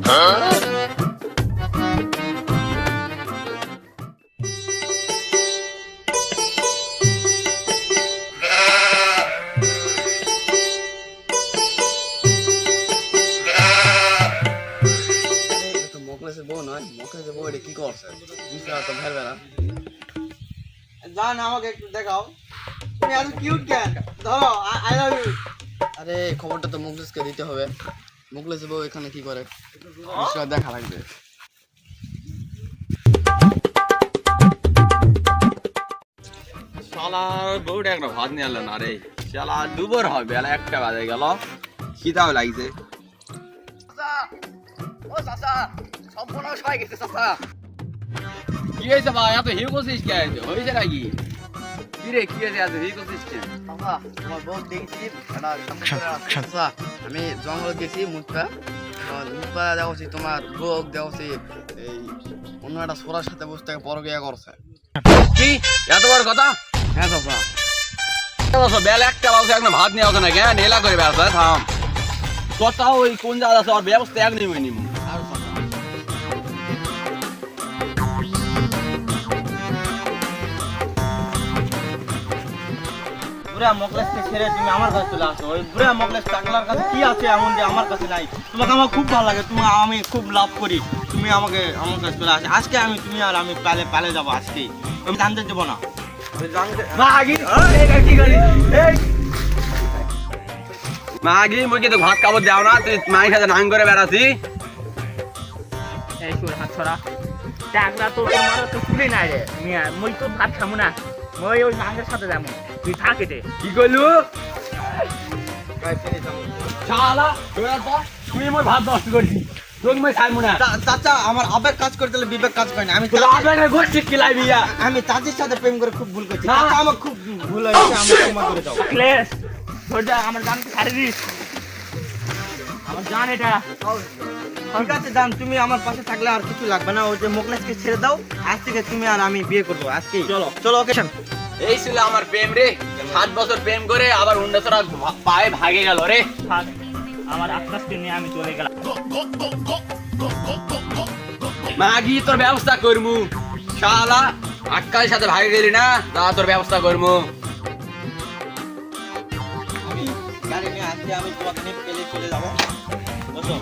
মোকলেসের বউ নয়, মোকলেসের বউ এটা কি করছে? বিষয়টা তো ভাববে না। জান আমাকে একটু দেখাও, তুমি এত কিউট কেন? ধরো, আই লাভ ইউ। আরে খবরটা তো মুকলেসকে দিতে হবে। মুকলেসের বউ এখানে কি করে বিষয়টা দেখা লাগবে। শালার বউটা একটা ভাত নিয়ে এলো না রে। শালা দুপুর হবে, বেলা 1টা বাজে গেল, খিদাও লাগছে। কি হয়েছে ভাই, এত হিউ করছিস কে? হয়েছে নাকি? কি রে, কি হয়েছে, এত হিউ করছিস কে? তোমার বউ দেখছি আমি জঙ্গল গেছি মুখটা দেখছি তোমার লোক দেখছি এই অন্য একটা সোরার সাথে বসে থেকে পরকিয়া করছে। কি এত বড় কথা? হ্যাঁ চাচা, বেলা 1টা বাজে এখন ভাত নিয়ে আসো না কেন? নেলা করে ব্যবসা থাম। তোরটাও ওই কোন জায়গা আছে, ওর ব্যবস্থা এক নেই নিমু। বুড়া মোকলেসকে ছেড়ে তুমি আমার কাছে চলে আসো। ওই বুড়া মোকলেস টাকলার কাছে কি আছে এমন যে আমার কাছে নাই? তোমাকে আমার খুব ভালো লাগে, তুমি আমি খুব লাভ করি, তুমি আমাকে আমার কাছে চলে আসো। আজকে আমি তুমি আর আমি পালে যাবো আজকেই, আমি জানতে যাবো না। মাগি মুখে তো ভাত কাপড় দেও না, তুই মায়ের সাথে নাং করে বেড়াছি। এই তোর হাত ছড়া টাকলা তো তোমার তো খুলে নাই রে মিয়া, মই তো ভাত খামু না, মই ওই নাঙ্গের সাথে যাবো, তুই থাক এতে। কি কইলু? শালা তুই মোর ভাত নষ্ট করছিস, তোকে মই ছাড়বো না। চাচা, আমার আবেগ কাজ করতে হলে বিবেক কাজ করে না। আমি তোর আবেগের গোষ্ঠী কিলাইবি। আমি চাচির সাথে প্রেম করে খুব ভুল করছি। না। চাচা, আমার খুব ভুল হয়েছে, আমি ক্ষমা করে দাও। ক্লেশ তোর যা আমার জানকে ছাড়ি দিস, আমার জান এটা। ঠিক আছে জান, তুমি আমার পাশে থাকলে আর কিছু লাগবে না। ওই যে মোকলেসকে ছেড়ে দাও, আজ থেকে তুমি আর আমি বিয়ে করবো আজকেই। চলো। চলো ওকে। এই ছিল আমার প্রেম রে, 7 বছর প্রেম করে আবার উন্নতরা পায়ে ভাগে গেল রে। থাক, আমার আত্মাকে নিয়ে আমি চলে গেলাম। মাগি তোর ব্যবস্থা করমু। শালা আক্কালের সাথে ভাগে গেলি না, তা তোর ব্যবস্থা করমু। আমি গাড়ি নিয়ে আসছি, আমি তোমাকে নিয়ে পেলে চলে যাবো। বসো।